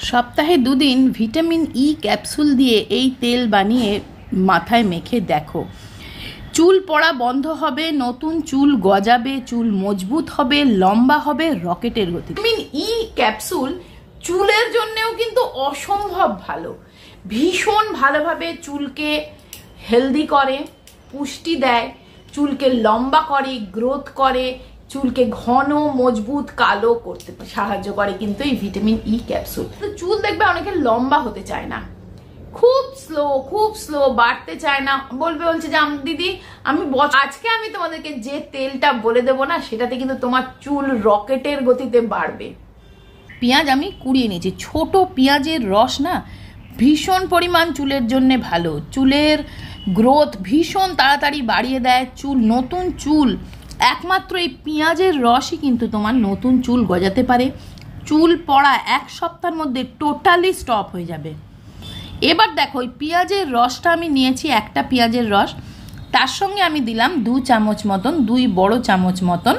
সপ্তাহে 2 দিন vitamin E capsule দিয়ে এই তেল বানিয়ে মাথায় মেখে দেখো, চুল পড়া বন্ধ হবে, নতুন চুল গজাবে, চুল মজবুত হবে, লম্বা হবে রকেটের গতি। ভিটামিন ই ক্যাপসুল চুলের জন্যও কিন্তু অসম্ভব ভালো, ভীষণ ভালোভাবে চুলকে হেলদি করে, পুষ্টি দেয়, চুলকে লম্বা করে, গ্রোথ করে, চুলকে ঘন মজবুত কালো করতে সাহায্য করে কিন্তু এই ভিটামিন ই ক্যাপসুল। তো চুল দেখবে অনেকে লম্বা হতে চায় না, খুব স্লো বাড়তে চায় না, বলছে যে দিদি আজকে আমি তোমাদেরকে যে তেলটা বলে দেবো না, সেটাতে কিন্তু তোমার চুল রকেটের গতিতে বাড়বে। পেঁয়াজ আমি কুড়িয়ে নিয়েছি, ছোট পেঁয়াজের রস না ভীষণ পরিমাণ চুলের জন্য ভালো, চুলের গ্রোথ ভীষণ তাড়াতাড়ি বাড়িয়ে দেয়, নতুন চুল একমাত্র এই পেঁয়াজের রসই কিন্তু তোমার নতুন চুল গজাতে পারে। চুল পড়া 1 সপ্তাহের মধ্যে টোটালি স্টপ হয়ে যাবে। এবার দেখো, ওই পেঁয়াজের রসটা আমি নিয়েছি, একটা পেঁয়াজের রস, তার সঙ্গে আমি দিলাম 2 চামচ মতন, 2 বড় চামচ মতন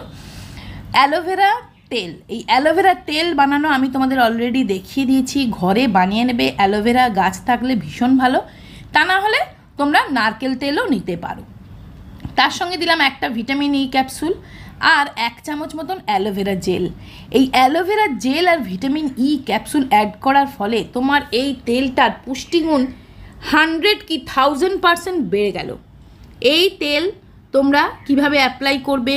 অ্যালোভেরা তেল। এই অ্যালোভেরা তেল বানানো আমি তোমাদের অলরেডি দেখিয়ে দিয়েছি, ঘরে বানিয়ে নেবে। অ্যালোভেরা গাছ থাকলে ভীষণ ভালো, তা না হলে তোমরা নারকেল তেলও নিতে পারো। তার সঙ্গে দিলাম একটা ভিটামিন ই ক্যাপসুল আর 1 চামচ মতন অ্যালোভেরা জেল। এই অ্যালোভেরা জেল আর ভিটামিন ই ক্যাপসুল অ্যাড করার ফলে তোমার এই তেলটার পুষ্টিগুণ 100 কি 1000% বেড়ে গেল। এই তেল তোমরা কিভাবে অ্যাপ্লাই করবে,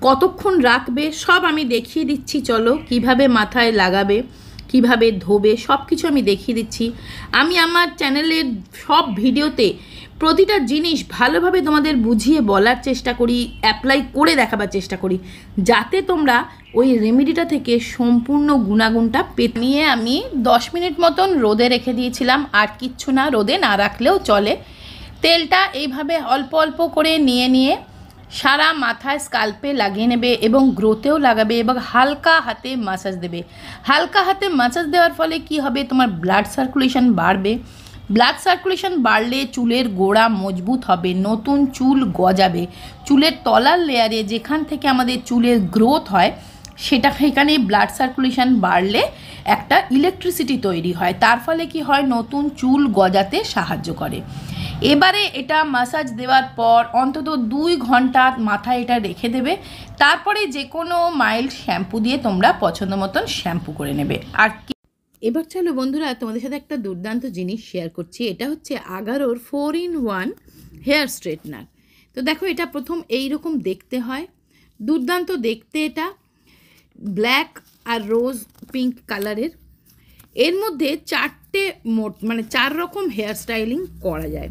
কতক্ষণ রাখবে, সব আমি দেখিয়ে দিচ্ছি। চলো, কিভাবে মাথায় লাগাবে, কিভাবে ধোবে, সব কিছু আমি দেখিয়ে দিচ্ছি। আমি আমার চ্যানেলের সব ভিডিওতে প্রতিটা জিনিস ভালোভাবে তোমাদের বুঝিয়ে বলার চেষ্টা করি, অ্যাপ্লাই করে দেখাবার চেষ্টা করি, যাতে তোমরা ওই রেমেডিটা থেকে সম্পূর্ণ গুণাগুণটা পেতে। নিয়ে আমি 10 মিনিট মতন রোদে রেখে দিয়েছিলাম, আর কিচ্ছু না, রোদে না রাখলেও চলে। তেলটা এইভাবে অল্প অল্প করে নিয়ে সারা মাথায় স্কাল্পে লাগিয়ে নেবে এবং গ্রোথেও লাগাবে এবং হালকা হাতে মাসাজ দেবে। হালকা হাতে মাসাজ দেওয়ার ফলে কি হবে, তোমার ব্লাড সার্কুলেশন বাড়বে। ব্লাড সার্কুলেশন বাড়লে চুলের গোড়া মজবুত হবে, নতুন চুল গজাবে, চুলের তলার লেয়ারে যেখান থেকে আমাদের চুলের গ্রোথ হয় সেখানে ব্লাড সার্কুলেশন বাড়লে একটা ইলেকট্রিসিটি তৈরি হয়, তার ফলে কি হয়, নতুন চুল গজাতে সাহায্য করে। এবারে এটা মাসাজ দেওয়ার পর অন্তত 2 ঘন্টা মাথায় এটা রেখে দেবে। তারপরে যে কোনো মাইল্ড শ্যাম্পু দিয়ে তোমরা পছন্দ মতন শ্যাম্পু করে নেবে। আর এবার চলো বন্ধুরা, তোমাদের সাথে একটা দুর্দান্ত জিনিস শেয়ার করছি। এটা হচ্ছে আগারোর 4-in-1 হেয়ার স্ট্রেটনার। তো দেখো, এটা প্রথম এইরকম দেখতে হয়, দুর্দান্ত দেখতে। এটা ব্ল্যাক আর রোজ পিঙ্ক কালারের। এর মধ্যে 4টে মোড, মানে 4 রকম হেয়ার স্টাইলিং করা যায়।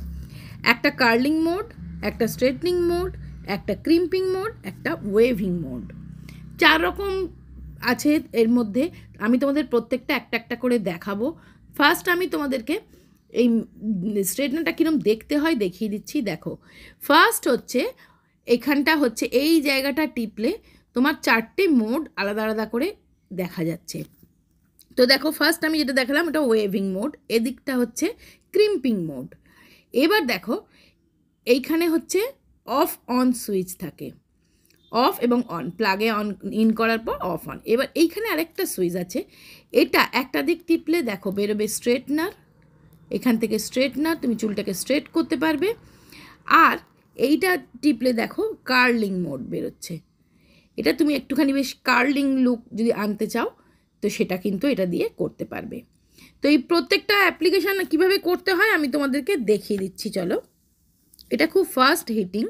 একটা কার্লিং মোড, একটা স্ট্রেটনিং মোড, একটা ক্রিম্পিং মোড, একটা ওয়েভিং মোড, 4 রকম আছে এর মধ্যে। আমি তোমাদের প্রত্যেকটা একটা করে দেখাবো। ফার্স্ট আমি তোমাদেরকে এই স্ট্রেটনারটা কীরকম দেখতে হয় দেখিয়ে দিচ্ছি। দেখো, ফার্স্ট হচ্ছে এখানটা হচ্ছে এই জায়গাটা টিপলে তোমার 4টে মোড আলাদা আলাদা করে দেখা যাচ্ছে। তো দেখো, ফার্স্ট আমি যেটা দেখালাম ওটা ওয়েভিং মোড, এদিকটা হচ্ছে ক্রিম্পিং মোড। এবার দেখো, এইখানে হচ্ছে অফ অন সুইচ থাকে, অফ এবং অন, প্লাগে অন ইন করার পর অফ অন। এবার এইখানে আরেকটা সুইচ আছে, এটা একটা দিক টিপলে দেখো বেরোবে স্ট্রেটনার, এখান থেকে স্ট্রেটনার, তুমি চুলটাকে স্ট্রেট করতে পারবে। আর এইটা টিপলে দেখো কার্লিং মোড বেরোচ্ছে, এটা তুমি একটুখানি বেশ কার্লিং লুক যদি আনতে চাও তো সেটা কিন্তু এটা দিয়ে করতে পারবে। তো এই প্রত্যেকটা অ্যাপ্লিকেশান কীভাবে করতে হয় আমি তোমাদেরকে দেখিয়ে দিচ্ছি। চলো, এটা খুব ফাস্ট হিটিং,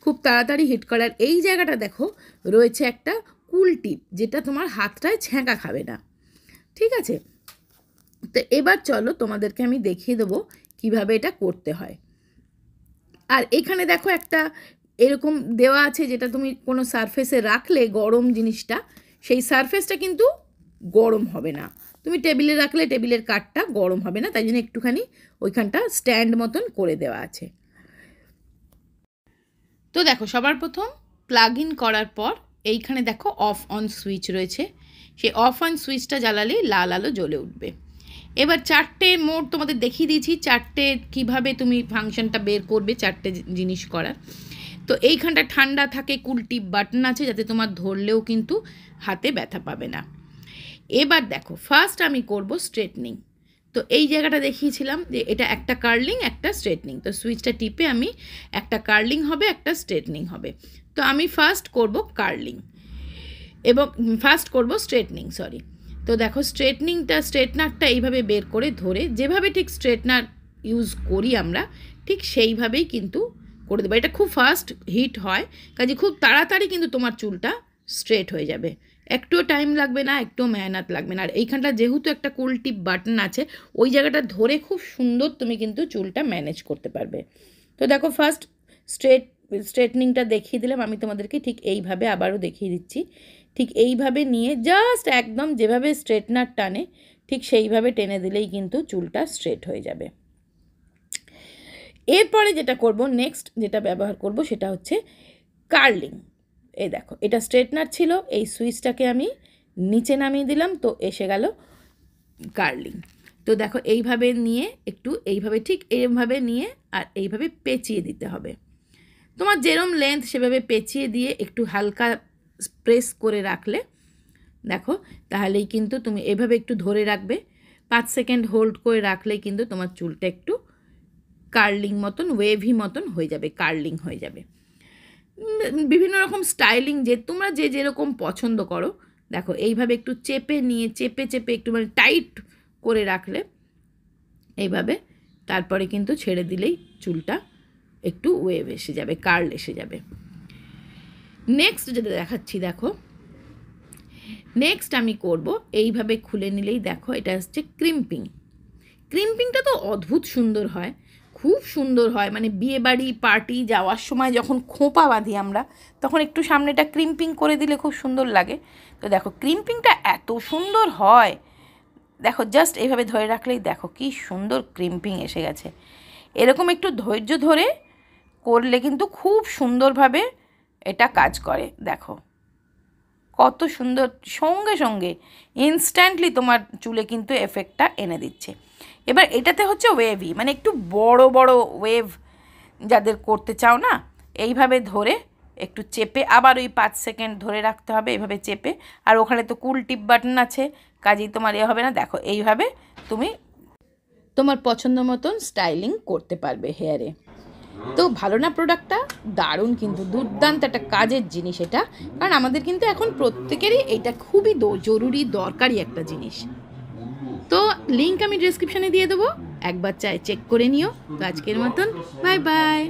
খুব তাড়াতাড়ি হিট করার। এই জায়গাটা দেখো রয়েছে একটা কুল টিপ, যেটা তোমার হাতটায় ছ্যাঁকা খাবে না, ঠিক আছে? তো এবার চলো তোমাদেরকে আমি দেখিয়ে দেবো কিভাবে এটা করতে হয়। আর এখানে দেখো একটা এরকম দেওয়া আছে, যেটা তুমি কোনো সারফেসে রাখলে গরম জিনিসটা, সেই সারফেসটা কিন্তু গরম হবে না। তুমি টেবিলে রাখলে টেবিলের কাঠটা গরম হবে না, তাই জন্য একটুখানি ওইখানটা স্ট্যান্ড মতন করে দেওয়া আছে। তো দেখো, সবার প্রথম প্লাগ ইন করার পর এইখানে দেখো অফ অন সুইচ রয়েছে, সেই অফ অন সুইচটা জ্বালালেই লাল আলো জ্বলে উঠবে। এবার 4টে মোড তোমাদের দেখিয়ে দিয়েছি, 4টে কীভাবে তুমি ফাংশনটা বের করবে, 4টে জিনিস করার। তো এইখানটা ঠান্ডা থাকে, কুল টিপ বাটন আছে, যাতে তোমার ধরলেও কিন্তু হাতে ব্যথা পাবে না। এবার দেখো ফার্স্ট আমি করব স্ট্রেটনিং। তো এই জায়গাটা দেখিয়েছিলাম যে এটা একটা কার্লিং একটা স্ট্রেটনিং, তো সুইচটা টিপে আমি একটা কার্লিং হবে একটা স্ট্রেটনিং হবে। তো আমি ফার্স্ট করব কার্লিং এবং ফার্স্ট করব স্ট্রেটনিং, সরি। তো দেখো স্ট্রেটনারটা এইভাবে বের করে ধরে যেভাবে ঠিক স্ট্রেটনার ইউজ করি আমরা ঠিক সেইভাবেই কিন্তু করে দেবো। এটা খুব ফাস্ট হিট হয়, কাজে খুব তাড়াতাড়ি কিন্তু তোমার চুলটা স্ট্রেট হয়ে যাবে, একটুও টাইম লাগবে না, একটুও মেহনত লাগবে না। আর এইখানটা যেহেতু একটা কুল টিপ বাটন আছে, ওই জায়গাটা ধরে খুব সুন্দর তুমি কিন্তু চুলটা ম্যানেজ করতে পারবে। তো দেখো ফার্স্ট স্ট্রেটনিংটা দেখিয়ে দিলাম আমি তোমাদেরকে, ঠিক এইভাবে আবারও দেখিয়ে দিচ্ছি। ঠিক এইভাবে নিয়ে জাস্ট একদম যেভাবে স্ট্রেটনার টানে ঠিক সেইভাবে টেনে দিলেই কিন্তু চুলটা স্ট্রেট হয়ে যাবে। এরপরে যেটা করব, নেক্সট যেটা ব্যবহার করব সেটা হচ্ছে কার্লিং। এই দেখো এটা স্ট্রেটনার ছিল, এই সুইচটাকে আমি নিচে নামিয়ে দিলাম, তো এসে গেল কার্লিং। তো দেখো এইভাবে নিয়ে একটু এইভাবে ঠিক এইভাবে নিয়ে আর এইভাবে পেঁচিয়ে দিতে হবে। তোমার যেরম লেন্থ সেভাবে পেঁচিয়ে দিয়ে একটু হালকা প্রেস করে রাখলে দেখো তাহলেই কিন্তু তুমি এভাবে একটু ধরে রাখবে, 5 সেকেন্ড হোল্ড করে রাখলেই কিন্তু তোমার চুলটা একটু কার্লিং মতন ওয়েভি মতন হয়ে যাবে, কার্লিং হয়ে যাবে। বিভিন্ন রকম স্টাইলিং যে তোমরা যে যেরকম পছন্দ করো, দেখো এইভাবে একটু চেপে নিয়ে চেপে একটু মানে টাইট করে রাখলে এইভাবে, তারপরে কিন্তু ছেড়ে দিলেই চুলটা একটু ওয়েভ এসে যাবে, কার্ল এসে যাবে। নেক্সট যেটা দেখাচ্ছি দেখো, নেক্সট আমি করব এইভাবে খুলে নিলেই দেখো এটা হচ্ছে ক্রিম্পিং। ক্রিম্পিংটা তো অদ্ভুত সুন্দর হয়, খুব সুন্দর হয়, মানে বিয়েবাড়ি পার্টি যাওয়ার সময় যখন খোঁপা বাঁধি আমরা তখন একটু সামনেটা ক্রিম্পিং করে দিলে খুব সুন্দর লাগে। তো দেখো ক্রিম্পিংটা এত সুন্দর হয়, দেখো জাস্ট এইভাবে ধরে রাখলেই দেখো কি সুন্দর ক্রিম্পিং এসে গেছে। এরকম একটু ধৈর্য ধরে করলে কিন্তু খুব সুন্দরভাবে এটা কাজ করে। দেখো কত সুন্দর, সঙ্গে সঙ্গে ইনস্ট্যান্টলি তোমার চুলে কিন্তু এফেক্টটা এনে দিচ্ছে। এবার এটাতে হচ্ছে ওয়েভি, মানে একটু বড় বড় ওয়েভ যাদের করতে চাও না, এইভাবে ধরে একটু চেপে আবার ওই 5 সেকেন্ড ধরে রাখতে হবে এইভাবে চেপে। আর ওখানে তো কুল টিপ বাটন আছে, কাজেই তোমার হবে না। দেখো এইভাবে তুমি তোমার পছন্দ মতন স্টাইলিং করতে পারবে হেয়ারে। তো ভালো না প্রোডাক্টটা? দারুণ, কিন্তু দুর্দান্ত একটা কাজের জিনিস এটা, কারণ আমাদের কিন্তু এখন প্রত্যেকেরই এটা খুবই জরুরি দরকারি একটা জিনিস। তো লিঙ্ক আমি ডিসক্রিপশানে দিয়ে দেবো, একবার চেক করে নিও। তো আজকের মতন বাই বাই।